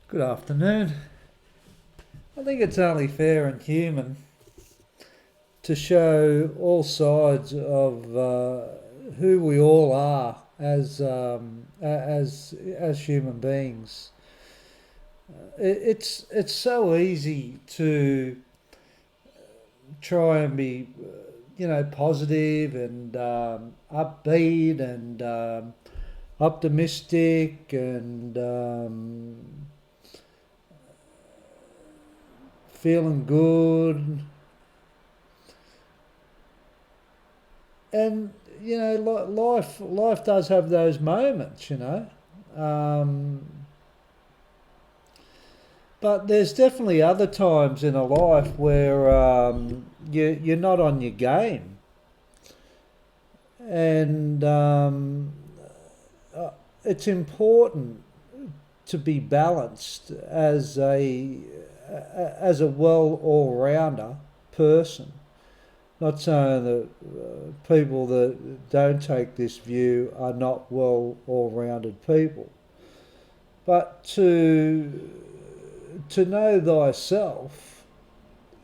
Good afternoon. I think it's only fair and human to show all sides of who we all are as human beings. It's so easy to try and be, positive and upbeat and optimistic and feeling good. And life does have those moments, um, but there's definitely other times in a life where you're not on your game, and it's important to be balanced as a well all rounder person. Not saying that people that don't take this view are not well all-rounded people, but to know thyself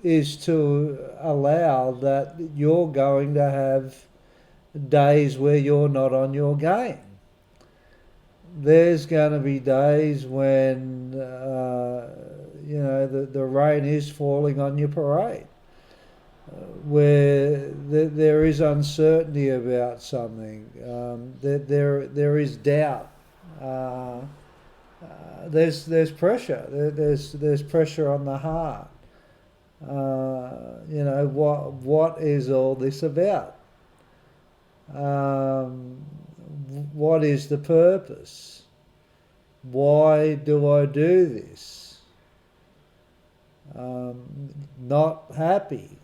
is to allow that you're going to have days where you're not on your game. There's going to be days when the rain is falling on your parade, where there is uncertainty about something, there is doubt. Uh, there's pressure. There's pressure on the heart. What is all this about? Um, what is the purpose? Why do I do this? Not happy,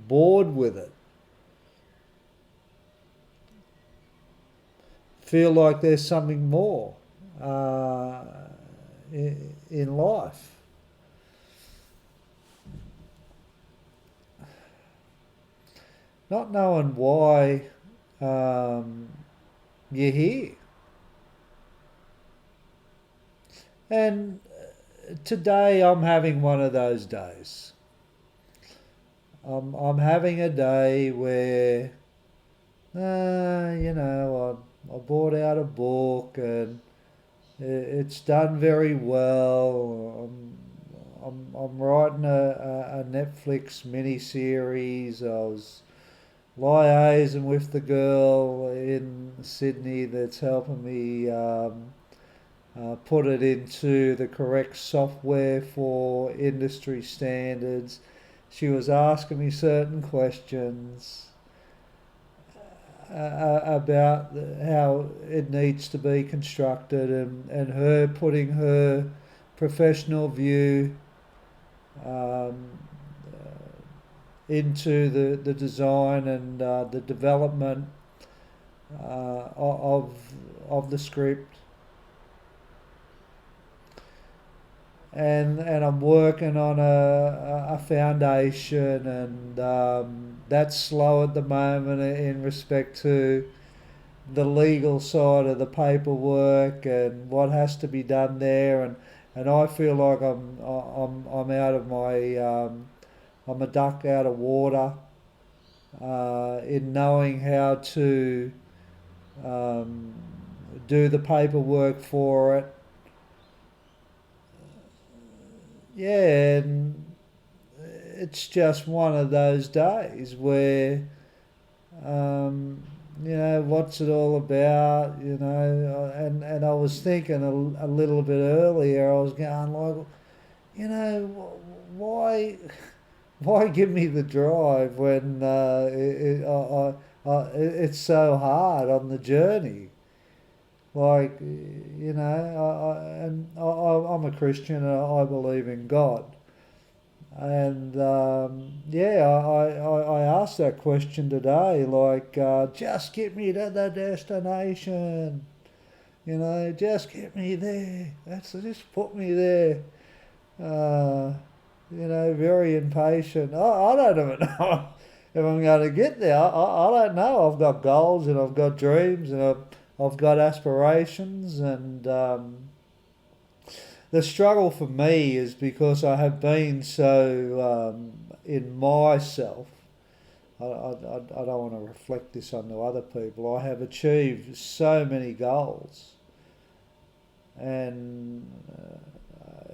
bored with it, feel like there's something more in life. Not knowing why you're here. And today I'm having one of those days. I'm having a day where, I bought out a book and it's done very well. I'm writing a Netflix mini-series. I was liaising with the girl in Sydney that's helping me put it into the correct software for industry standards. She was asking me certain questions about how it needs to be constructed, and her putting her professional view um, into the design and the development of the script. And I'm working on a foundation, and that's slow at the moment in respect to the legal side of the paperwork and what has to be done there, and I feel like I'm out of my I'm a duck out of water in knowing how to um, do the paperwork for it. Yeah, and it's just one of those days where, um, what's it all about, and I was thinking a little bit earlier, I was going like, why give me the drive when it's so hard on the journey? Like, I'm a Christian and I believe in God. And I asked that question today, like, just get me to the destination, just get me there. Just put me there. Uh, very impatient. I don't even know if I'm going to get there. I don't know. I've got goals and I've got dreams and I've got aspirations, and the struggle for me is because I have been so in myself. I don't want to reflect this onto other people. I have achieved so many goals, and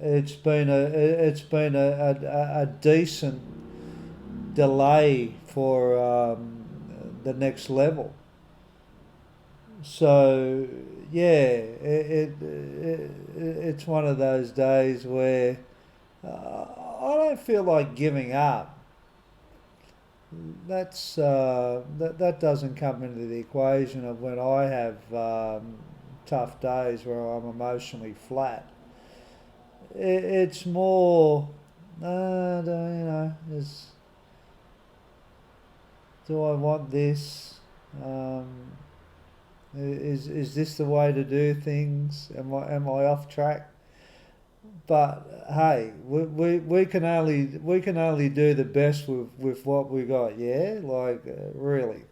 it's been a decent delay for the next level. So yeah, it's one of those days where I don't feel like giving up. That doesn't come into the equation of when I have tough days where I'm emotionally flat. It's more, do I want this? Um, is this the way to do things? Am I off track? But hey, we can only do the best with what we got. Yeah, like really,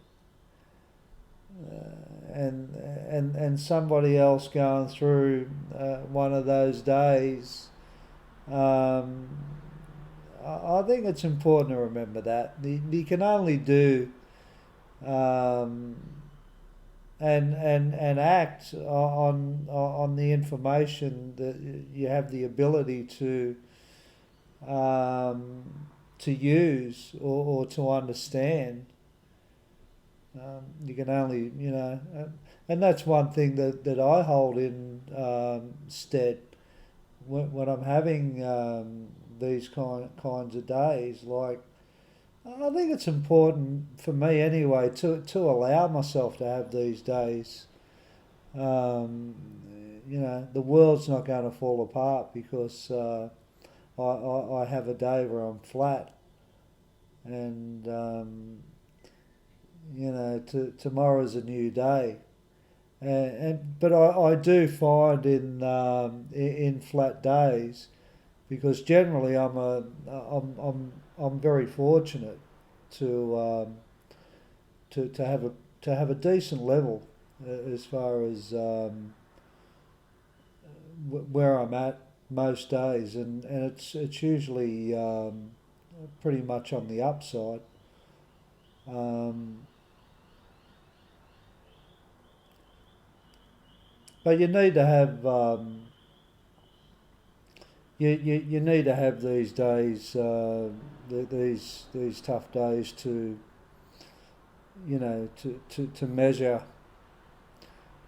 and somebody else going through one of those days. Um, I think it's important to remember that you can only do um, and act on the information that you have the ability um, to use or to understand. You can only, and that's one thing that I hold in stead when I'm having these kinds of days. Like, I think it's important for me anyway to allow myself to have these days. Um, the world's not going to fall apart because I have a day where I'm flat, and tomorrow's a new day. But I do find in flat days, because generally I'm very fortunate to to have a decent level as far as where I'm at most days, and it's usually pretty much on the upside. Um, but you need to have you need to have these days, these tough days to to measure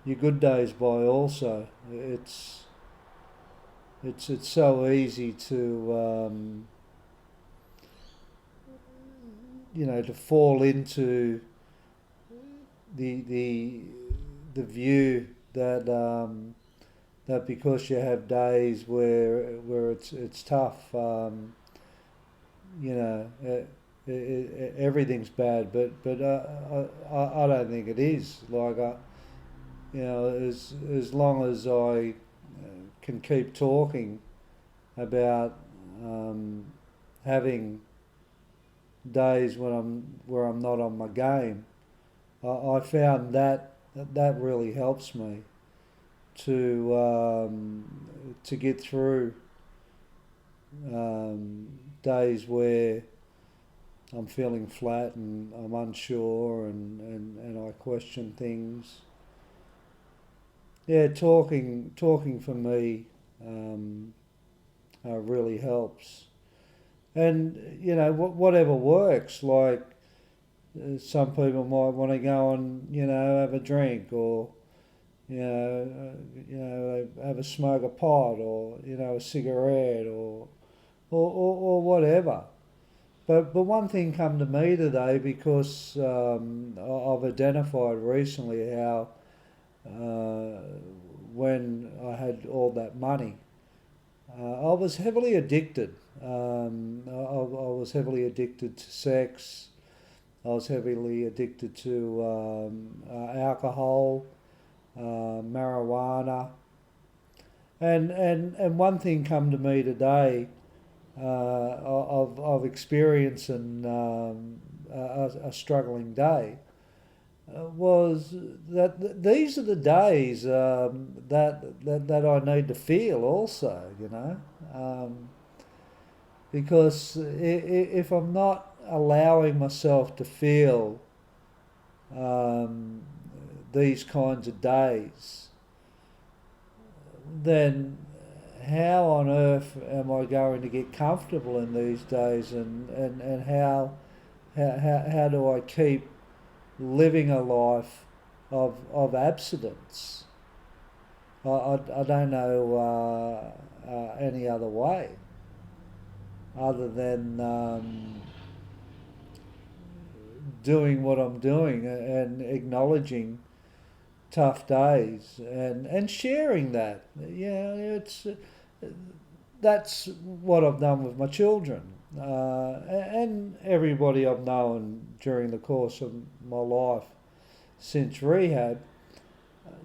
your good days by. Also, it's so easy to to fall into the the view that that because you have days where it's tough, you know, everything's bad. But I don't think it is. Like as long as I can keep talking about having days when I'm not on my game, I found that really helps me to get through days where I'm feeling flat and I'm unsure and I question things. Yeah, talking for me really helps. And whatever works. Like some people might want to go and have a drink, or have a smoke a pot, or a cigarette, or whatever. But one thing come to me today, because I've identified recently how when I had all that money, I was heavily addicted. I was heavily addicted to sex. I was heavily addicted to alcohol, marijuana, and one thing come to me today of experiencing a struggling day. was that these are the days that I need to feel also, because if I'm not allowing myself to feel um, these kinds of days, then how on earth am I going to get comfortable in these days, and how do I keep living a life of abstinence? I don't know any other way other than doing what I'm doing and acknowledging tough days and sharing that. Yeah, that's what I've done with my children and everybody I've known during the course of my life since rehab.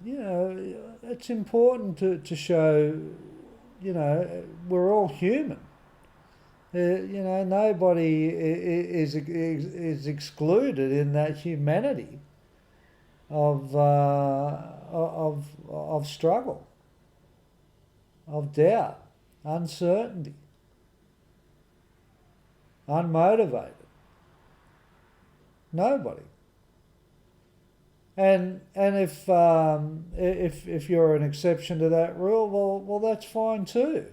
It's important to show, we're all human. Nobody is excluded in that humanity of struggle, of doubt, uncertainty, unmotivated. Nobody. And if you're an exception to that rule, well that's fine too.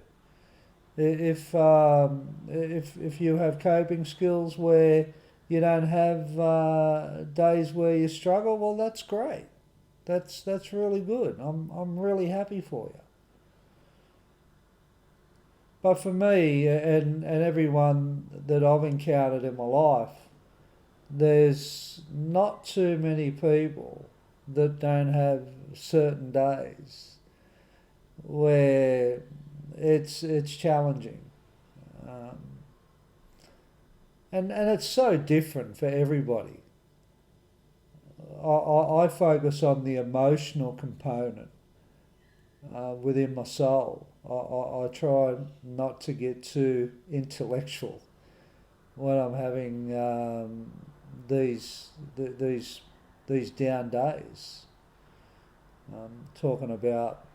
If you have coping skills where you don't have days where you struggle, well that's great. That's really good. I'm really happy for you. But for me and everyone that I've encountered in my life, there's not too many people that don't have certain days where it's challenging, um, and it's so different for everybody. I focus on the emotional component within my soul. I try not to get too intellectual when I'm having these down days. Talking about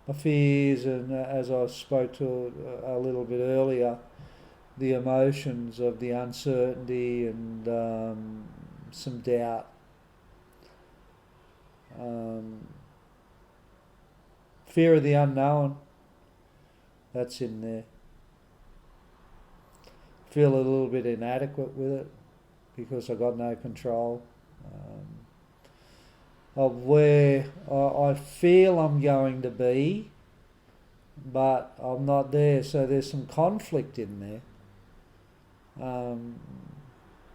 my fears and as I spoke to a little bit earlier, the emotions of the uncertainty and some doubt. Fear of the unknown, that's in there. Feel a little bit inadequate with it because I got no control of where I feel I'm going to be, but I'm not there. So there's some conflict in there.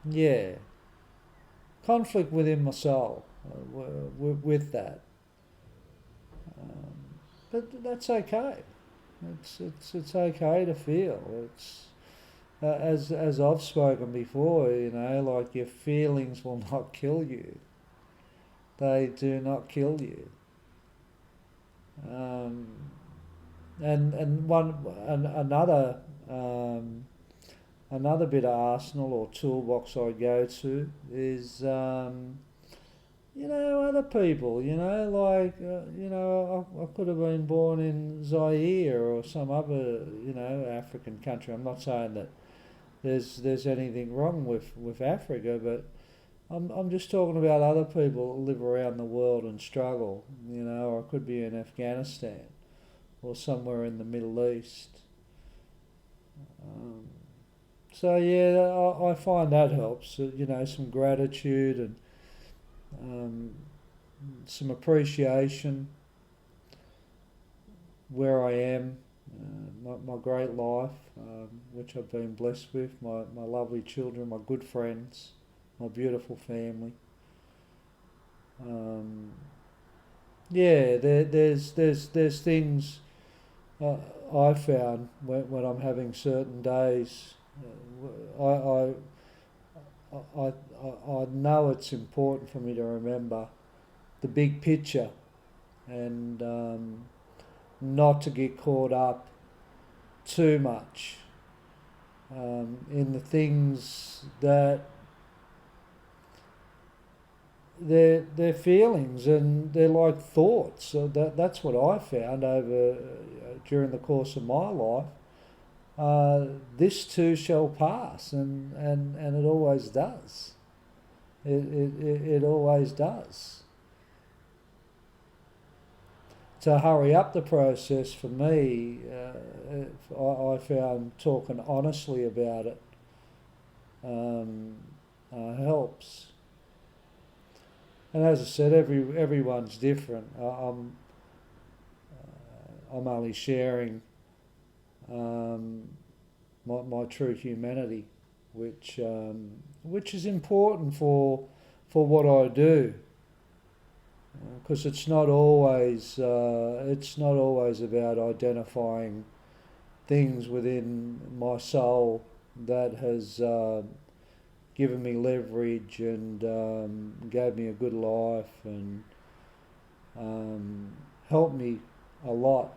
Yeah, conflict within my soul with that. But that's okay. It's okay to feel. It's as I've spoken before. Like your feelings will not kill you. They do not kill you. And another bit of arsenal or toolbox I go to is other people. I could have been born in Zaire or some other African country. I'm not saying that there's anything wrong with Africa, but I'm just talking about other people that live around the world and struggle. Or I could be in Afghanistan or somewhere in the Middle East. So yeah, I find that helps. Some gratitude and some appreciation where I am, my great life, which I've been blessed with, my lovely children, my good friends, my beautiful family. Yeah, there's things I found when I'm having certain days. I, I, I know it's important for me to remember the big picture and not to get caught up too much in the things that they're feelings and they're like thoughts. So that's what I found over during the course of my life. This too shall pass, and it always does. It always does. To hurry up the process for me, I found talking honestly about it helps. And as I said, everyone's different. I'm only sharing my true humanity, which is important for what I do, because it's not always about identifying things within my soul that has given me leverage and gave me a good life and helped me a lot.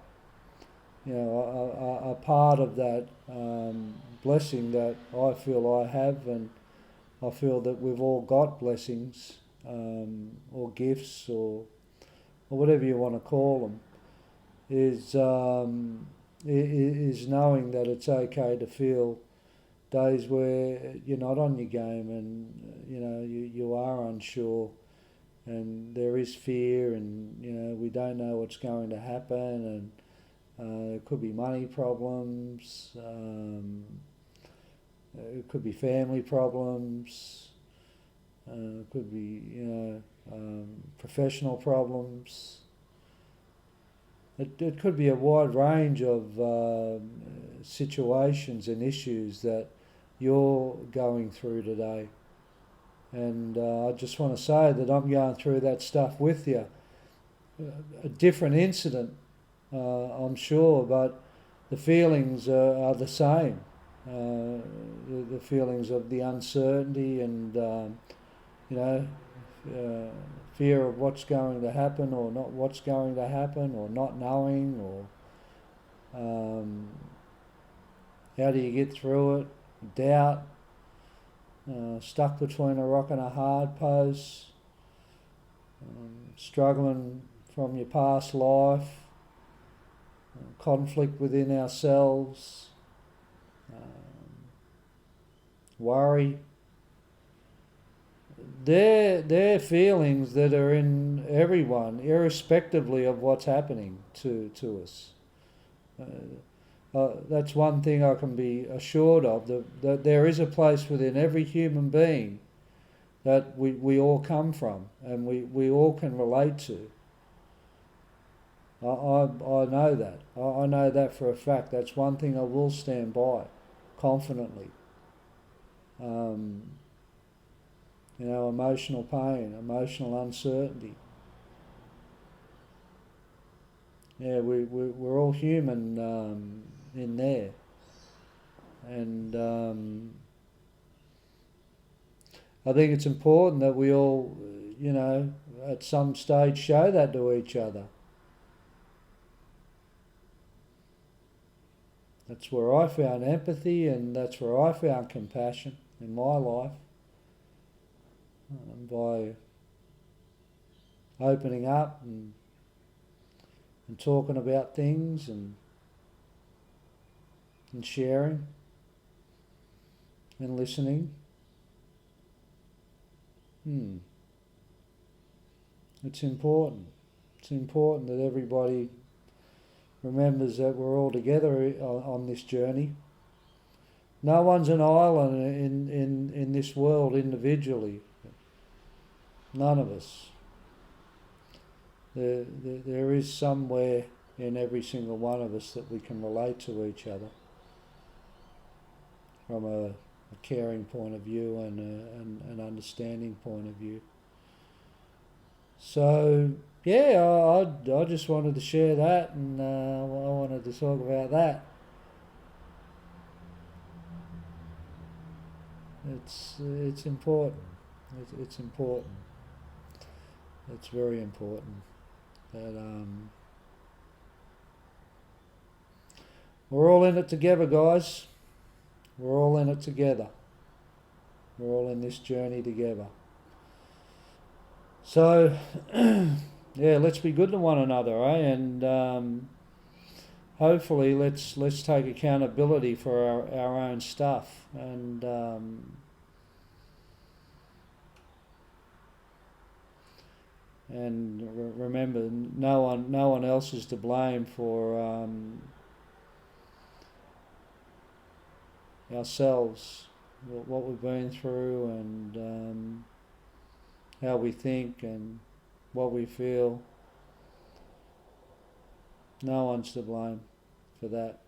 You know, a part of that blessing that I feel I have, and I feel that we've all got blessings or gifts or whatever you want to call them, is knowing that it's okay to feel days where you're not on your game and you are unsure and there is fear and we don't know what's going to happen and it could be money problems, it could be family problems, it could be professional problems. It could be a wide range of situations and issues that you're going through today. And I just want to say that I'm going through that stuff with you. A different incident, I'm sure, but the feelings are the same. The feelings of the uncertainty and, fear of what's going to happen or not what's going to happen, or not knowing, or how do you get through it, doubt, stuck between a rock and a hard place, struggling from your past life, conflict within ourselves, worry. They're feelings that are in everyone, irrespectively of what's happening to us. That's one thing I can be assured of, that there is a place within every human being that we all come from and we all can relate to. I know that. I know that for a fact. That's one thing I will stand by confidently. Emotional pain, emotional uncertainty. Yeah, we're all human in there. And I think it's important that we all, at some stage show that to each other. That's where I found empathy, and that's where I found compassion in my life. By opening up and talking about things and sharing and listening. It's important. It's important that everybody remembers that we're all together on this journey. No one's an island in this world individually. None of us. There is somewhere in every single one of us that we can relate to each other from a caring point of view and an understanding point of view. So, yeah, I just wanted to share that, and I wanted to talk about that. It's important. It's important. It's very important that we're all in it together, guys. We're all in it together. We're all in this journey together. So, yeah, let's be good to one another, eh? And hopefully, let's take accountability for our own stuff. And remember, no one else is to blame for ourselves, what we've been through, and how we think and what we feel. No one's to blame for that.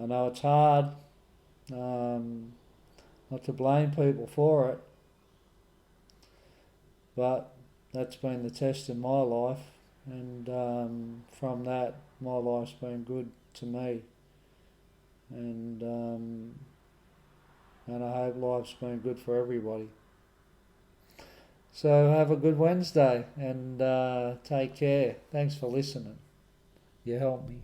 I know it's hard um, not to blame people for it, but that's been the test in my life, and from that, my life's been good to me, and and I hope life's been good for everybody. So have a good Wednesday and take care. Thanks for listening. You helped me.